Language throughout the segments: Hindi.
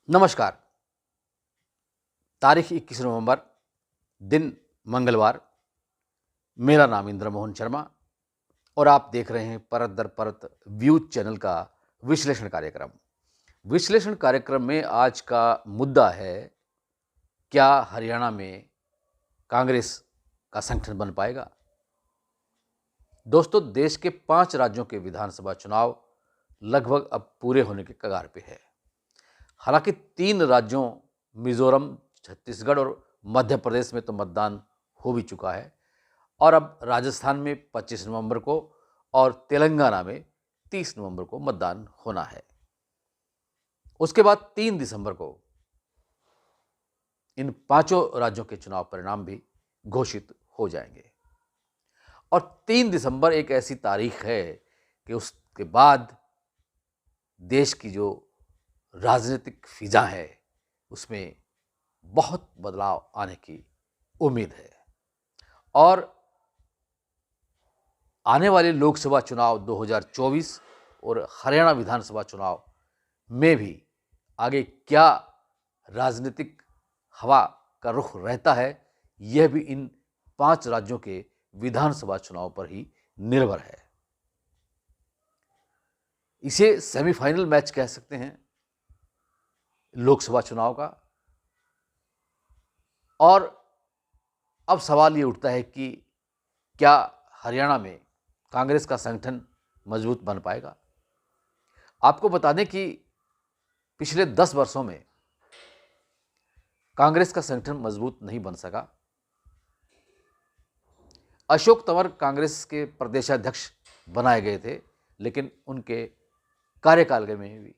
नमस्कार। तारीख 21 नवंबर, दिन मंगलवार। मेरा नाम इंद्र मोहन शर्मा और आप देख रहे हैं परत दर परत व्यूज चैनल का विश्लेषण कार्यक्रम। विश्लेषण कार्यक्रम में आज का मुद्दा है, क्या हरियाणा में कांग्रेस का संगठन बन पाएगा? दोस्तों, देश के 5 राज्यों के विधानसभा चुनाव लगभग अब पूरे होने के कगार पे है। हालांकि 3 राज्यों मिजोरम, छत्तीसगढ़ और मध्य प्रदेश में तो मतदान हो भी चुका है और अब राजस्थान में 25 नवंबर को और तेलंगाना में 30 नवंबर को मतदान होना है। उसके बाद 3 दिसंबर को इन 5 राज्यों के चुनाव परिणाम भी घोषित हो जाएंगे और 3 दिसंबर एक ऐसी तारीख है कि उसके बाद देश की जो राजनीतिक फिजा है उसमें बहुत बदलाव आने की उम्मीद है और आने वाले लोकसभा चुनाव 2024 और हरियाणा विधानसभा चुनाव में भी आगे क्या राजनीतिक हवा का रुख रहता है, यह भी इन 5 राज्यों के विधानसभा चुनाव पर ही निर्भर है। इसे सेमीफाइनल मैच कह सकते हैं लोकसभा चुनाव का। और अब सवाल ये उठता है कि क्या हरियाणा में कांग्रेस का संगठन मजबूत बन पाएगा? आपको बता दें कि पिछले 10 वर्षों में कांग्रेस का संगठन मजबूत नहीं बन सका। अशोक तंवर कांग्रेस के प्रदेशाध्यक्ष बनाए गए थे, लेकिन उनके कार्यकाल में भी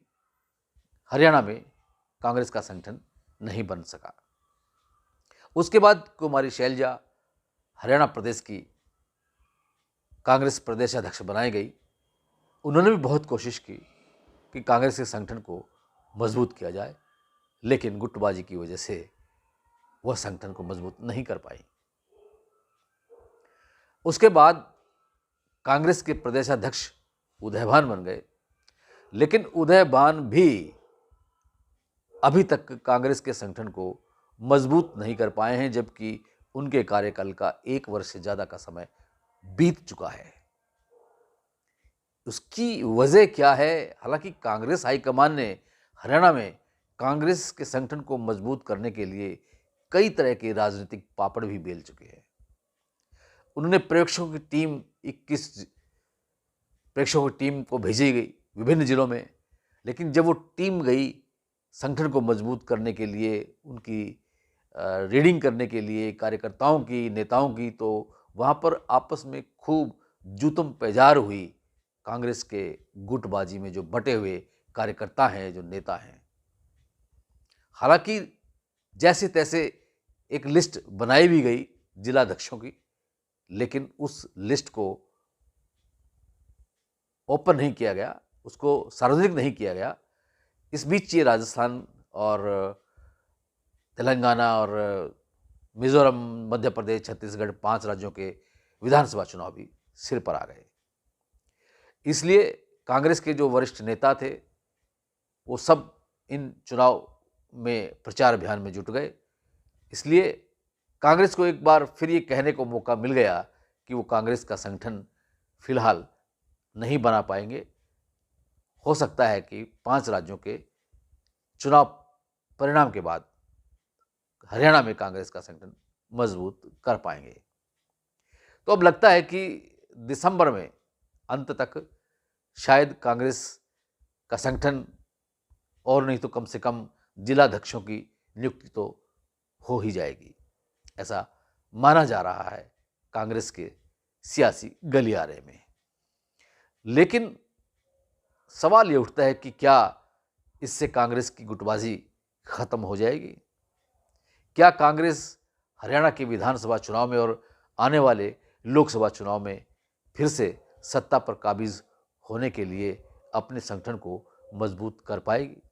हरियाणा में कांग्रेस का संगठन नहीं बन सका। उसके बाद कुमारी शैलजा हरियाणा प्रदेश की कांग्रेस प्रदेशाध्यक्ष बनाई गई। उन्होंने भी बहुत कोशिश की कि कांग्रेस के संगठन को मजबूत किया जाए, लेकिन गुटबाजी की वजह से वह संगठन को मजबूत नहीं कर पाई। उसके बाद कांग्रेस के प्रदेशाध्यक्ष उदयभान बन गए, लेकिन उदयभान भी अभी तक कांग्रेस के संगठन को मजबूत नहीं कर पाए हैं, जबकि उनके कार्यकाल का 1 वर्ष से ज़्यादा का समय बीत चुका है। उसकी वजह क्या है? हालांकि कांग्रेस हाईकमान ने हरियाणा में कांग्रेस के संगठन को मजबूत करने के लिए कई तरह के राजनीतिक पापड़ भी बेल चुके हैं। उन्होंने प्रेक्षकों की टीम 21 प्रेक्षकों की टीम को भेजी गई विभिन्न जिलों में, लेकिन जब वो टीम गई संगठन को मजबूत करने के लिए, उनकी रीडिंग करने के लिए कार्यकर्ताओं की, नेताओं की, तो वहाँ पर आपस में खूब जूतम पेजार हुई। कांग्रेस के गुटबाजी में जो बटे हुए कार्यकर्ता हैं, जो नेता हैं, हालांकि जैसे तैसे एक लिस्ट बनाई भी गई जिलाध्यक्षों की, लेकिन उस लिस्ट को ओपन नहीं किया गया, उसको सार्वजनिक नहीं किया गया। इस बीच ये राजस्थान और तेलंगाना और मिजोरम, मध्य प्रदेश, छत्तीसगढ़ 5 राज्यों के विधानसभा चुनाव भी सिर पर आ गए। इसलिए कांग्रेस के जो वरिष्ठ नेता थे वो सब इन चुनाव में प्रचार अभियान में जुट गए। इसलिए कांग्रेस को एक बार फिर ये कहने को मौका मिल गया कि वो कांग्रेस का संगठन फिलहाल नहीं बना पाएंगे। हो सकता है कि 5 राज्यों के चुनाव परिणाम के बाद हरियाणा में कांग्रेस का संगठन मजबूत कर पाएंगे। तो अब लगता है कि दिसंबर में अंत तक शायद कांग्रेस का संगठन, और नहीं तो कम से कम जिलाध्यक्षों की नियुक्ति तो हो ही जाएगी, ऐसा माना जा रहा है कांग्रेस के सियासी गलियारे में। लेकिन सवाल ये उठता है कि क्या इससे कांग्रेस की गुटबाजी खत्म हो जाएगी? क्या कांग्रेस हरियाणा के विधानसभा चुनाव में और आने वाले लोकसभा चुनाव में फिर से सत्ता पर काबिज होने के लिए अपने संगठन को मजबूत कर पाएगी?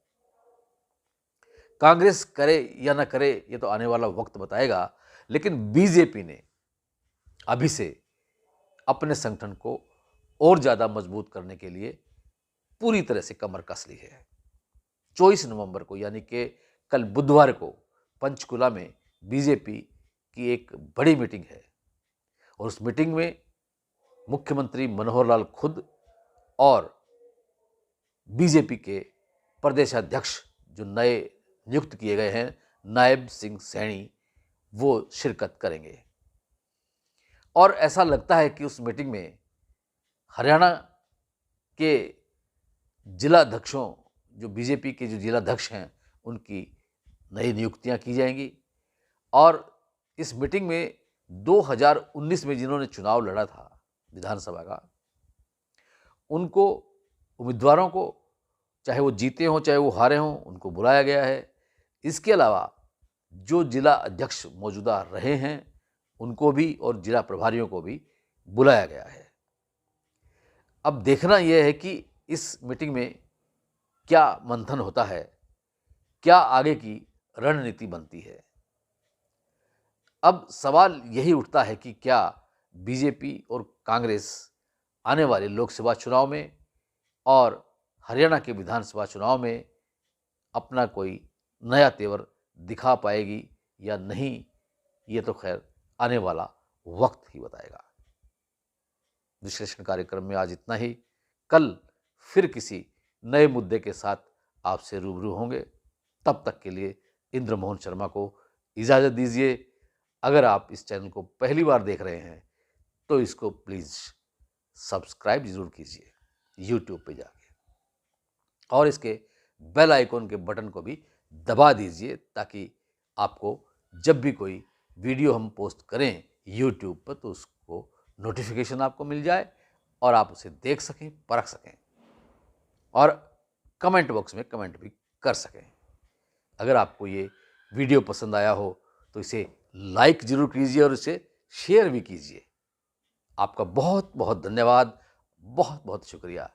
कांग्रेस करे या न करे ये तो आने वाला वक्त बताएगा, लेकिन बीजेपी ने अभी से अपने संगठन को और ज़्यादा मजबूत करने के लिए पूरी तरह से कमर कस ली है। 24 नवंबर को यानी कि कल बुधवार को पंचकुला में बीजेपी की एक बड़ी मीटिंग है और उस मीटिंग में मुख्यमंत्री मनोहर लाल खुद और बीजेपी के प्रदेशाध्यक्ष जो नए नियुक्त किए गए हैं नायब सिंह सैनी, वो शिरकत करेंगे। और ऐसा लगता है कि उस मीटिंग में हरियाणा के जिलाध्यक्षों, जो बीजेपी के जो जिलाध्यक्ष हैं, उनकी नई नियुक्तियां की जाएंगी। और इस मीटिंग में 2019 में जिन्होंने चुनाव लड़ा था विधानसभा का, उनको उम्मीदवारों को, चाहे वो जीते हों चाहे वो हारे हों, उनको बुलाया गया है। इसके अलावा जो जिला अध्यक्ष मौजूदा रहे हैं उनको भी और जिला प्रभारियों को भी बुलाया गया है। अब देखना यह है कि इस मीटिंग में क्या मंथन होता है, क्या आगे की रणनीति बनती है। अब सवाल यही उठता है कि क्या बीजेपी और कांग्रेस आने वाले लोकसभा चुनाव में और हरियाणा के विधानसभा चुनाव में अपना कोई नया तेवर दिखा पाएगी या नहीं, ये तो खैर आने वाला वक्त ही बताएगा। विश्लेषण कार्यक्रम में आज इतना ही। कल फिर किसी नए मुद्दे के साथ आपसे रूबरू होंगे। तब तक के लिए इंद्रमोहन शर्मा को इजाज़त दीजिए। अगर आप इस चैनल को पहली बार देख रहे हैं तो इसको प्लीज़ सब्सक्राइब ज़रूर कीजिए यूट्यूब पे जाके, और इसके बेल आइकॉन के बटन को भी दबा दीजिए ताकि आपको जब भी कोई वीडियो हम पोस्ट करें यूट्यूब पर तो उसको नोटिफिकेशन आपको मिल जाए और आप उसे देख सकें, परख सकें और कमेंट बॉक्स में कमेंट भी कर सकें। अगर आपको ये वीडियो पसंद आया हो तो इसे लाइक ज़रूर कीजिए और इसे शेयर भी कीजिए। आपका बहुत बहुत धन्यवाद, बहुत बहुत शुक्रिया।